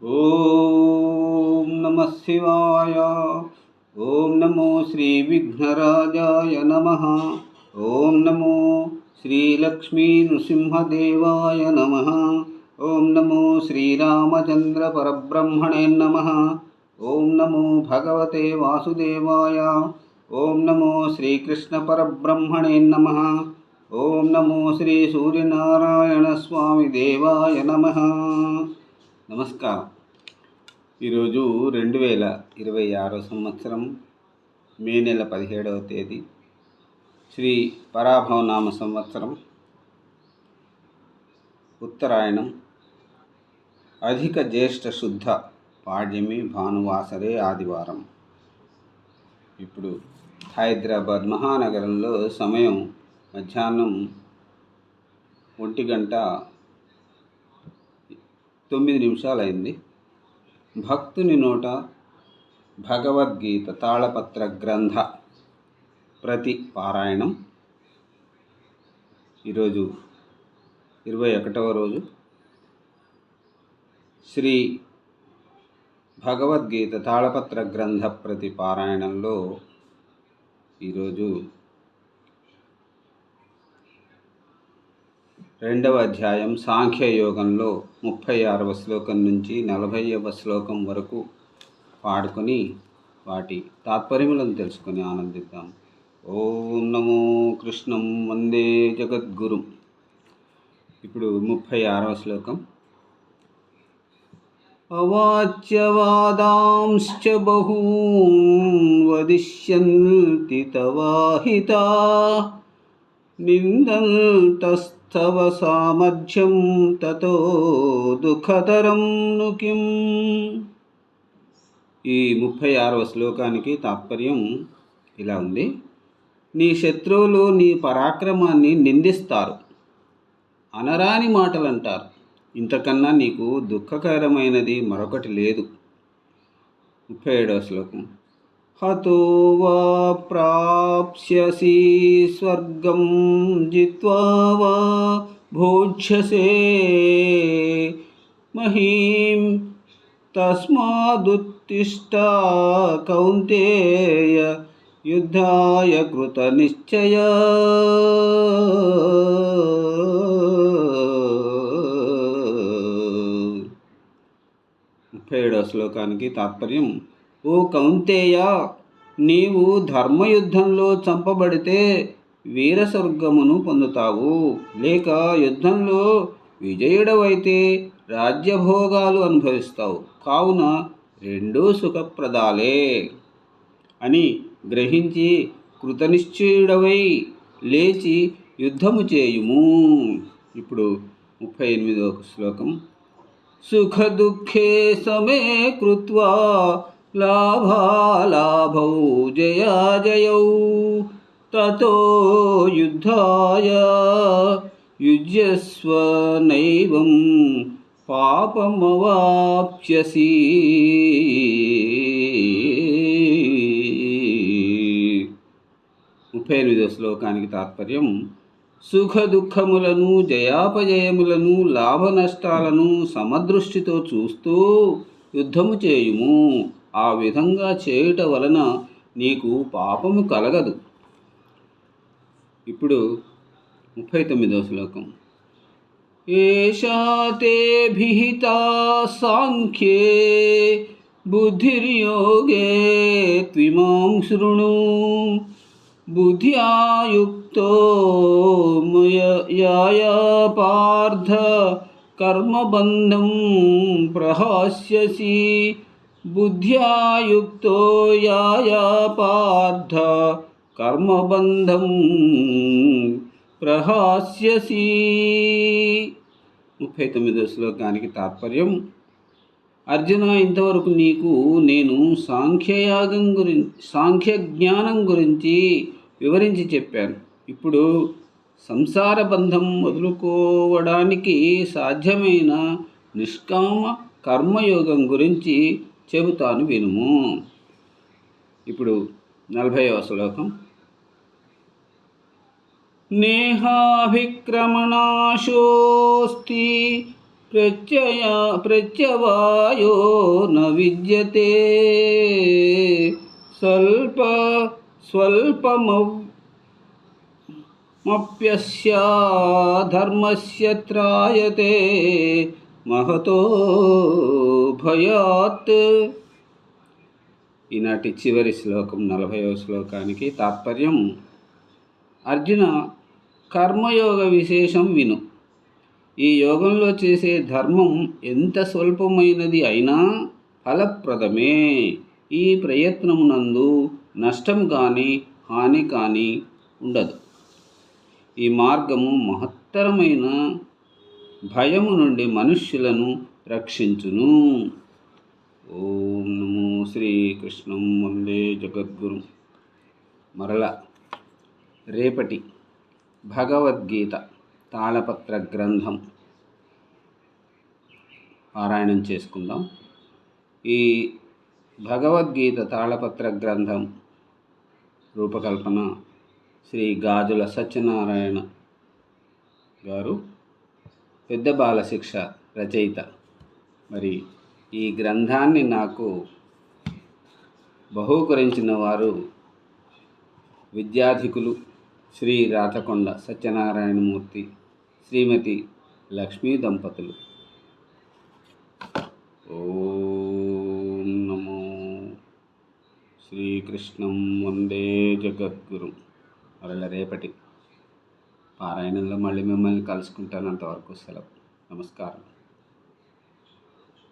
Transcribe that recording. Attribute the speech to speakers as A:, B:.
A: ఓం నమః శివాయ. ఓం నమో శ్రీ విఘ్నరాజాయ నమః. ఓం నమో శ్రీ లక్ష్మీ నృసింహదేవాయ నమః. ఓం నమో శ్రీరామచంద్ర పరబ్రహ్మణే నమః. ఓం నమో భగవతే వాసుదేవాయ. ఓం నమో శ్రీకృష్ణ పరబ్రహ్మణే నమః. ఓం నమో శ్రీ సూర్యనారాయణ స్వామి దేవాయ నమః. నమస్కారం. ఈరోజు 2026 సంవత్సరం మే నెల 17వ తేదీ, శ్రీ పరాభవనామ సంవత్సరం, ఉత్తరాయణం, అధిక జ్యేష్ఠ శుద్ధ పాడ్యమి, భానువాసరే, ఆదివారం. ఇప్పుడు హైదరాబాద్ మహానగరంలో సమయం మధ్యాహ్నం 1:09 అయింది. భక్తుని నోట భగవద్గీత తాళపత్ర గ్రంథ ప్రతి పారాయణం. ఈరోజు 21వ రోజు. శ్రీ భగవద్గీత తాళపత్ర గ్రంథ ప్రతి పారాయణంలో ఈరోజు 2వ అధ్యాయం సాంఖ్యయోగంలో 36వ శ్లోకం నుంచి 40వ శ్లోకం వరకు పాడుకొని వాటి తాత్పర్యములను తెలుసుకొని ఆనందిద్దాం. ఓం నమో కృష్ణం వందే జగద్గురుం. ఇప్పుడు 36వ శ్లోకం. అవాచ్యవాదాంశ్చ బహూన్ వదిష్యంతి తవాహితా నిందంతస్తవ సామర్థ్యం తతో దుఃఖతరం ను కిం. ఈ 36వ శ్లోకానికి తాత్పర్యం ఇలా ఉంది. నీ శత్రువులు నీ పరాక్రమాన్ని నిందిస్తారు, అనరాని మాటలు అంటారు. ఇంతకన్నా నీకు దుఃఖకరమైనది మరొకటి లేదు. 37వ శ్లోకం. హతో వా ప్రాప్స్యసి స్వర్గం జిత్వా వా భోజ్యసే మహీం తస్మాదుత్తిష్ట కౌంతేయ యుద్ధాయ కృత నిశ్చయ. 37వ శ్లోకానికి తాత్పర్యం. ఓ కౌంతేయ, నీవు ధర్మయుద్ధంలో చంపబడితే వీరస్వర్గమును పొందుతావు, లేక యుద్ధంలో విజయుడవైతే రాజ్యభోగాలు అనుభవిస్తావు. కావున రెండూ సుఖప్రదాలే అని గ్రహించి కృతనిశ్చయుడవై లేచి యుద్ధము చేయుము. ఇప్పుడు 38వ శ్లోకం. సుఖ దుఃఖే సమే కృత్వా లాభాలాభౌ జయాజయౌ తతో యుద్ధాయ యుజ్యస్వ నైవం పాపమవాప్స్యసి. 38వ శ్లోకానికి తాత్పర్యం. సుఖ దుఃఖములను, జయాపజయములను, లాభ నష్టాలను సమదృష్టితో చూస్తూ యుద్ధము చేయుము. ఆ విధంగా చేయుట వలన నీకు పాపము కలగదు. ఇప్పుడు 39వ శ్లోకం. ఏషా తే భిహితా సాంఖ్యే బుద్ధిర్యోగే త్విమాం శృణు బుద్ధ్యా యుక్తో మయా పార్థ కర్మబంధం ప్రహాస్యసి. బుద్ధ్యా యుక్తో యాయా పార్థ కర్మబంధం ప్రహాస్యసి. 39వ శ్లోకానికి తాత్పర్యం. అర్జున, ఇంతవరకు నీకు నేను సాంఖ్య జ్ఞానం గురించి వివరించి చెప్పాను. ఇప్పుడు సంసార బంధం వదులుకోవడానికి సాధ్యమైన నిష్కామ కర్మయోగం గురించి చెబుతాను, వినుము. ఇప్పుడు 40వ శ్లోకం. నేహాభిక్రమణాశోస్తి ప్రత్యయ ప్రత్యవాయో న విద్యతే స్వల్ప స్వల్పమప్యస్య ధర్మస్య త్రాయతే మహతో భయాత్. ఈనాటి చివరి శ్లోకం 40వ శ్లోకానికి తాత్పర్యం: అర్జున, కర్మయోగ విశేషం విను. ఈ యోగంలో చేసే ధర్మం ఎంత స్వల్పమైనది అయినా ఫలప్రదమే. ఈ ప్రయత్నమునందు నష్టం కానీ హాని కానీ ఉండదు. ఈ మార్గము మహత్తరమైన భయము నుండి మనుష్యులను రక్షించును. ఓం నమో శ్రీకృష్ణం వందే జగద్గురు. మరల రేపటి భగవద్గీత తాళపత్ర గ్రంథం పారాయణం చేసుకుందాం. ఈ భగవద్గీత తాళపత్ర గ్రంథం రూపకల్పన శ్రీ గాజుల సత్యనారాయణ గారు, పెద్ద బాలశిక్ష రచయిత. మరి ఈ గ్రంథాన్ని నాకు బహూకరించిన వారు విద్యాధికులు శ్రీ రాచకొండ సత్యనారాయణమూర్తి, శ్రీమతి లక్ష్మీ దంపతులు. ఓం నమో శ్రీకృష్ణం వందే జగద్గురు. మరల రేపటి పారాయణంలో మళ్ళీ మిమ్మల్ని కలుసుకుంటాను. అంతవరకు సెలవు. నమస్కారం.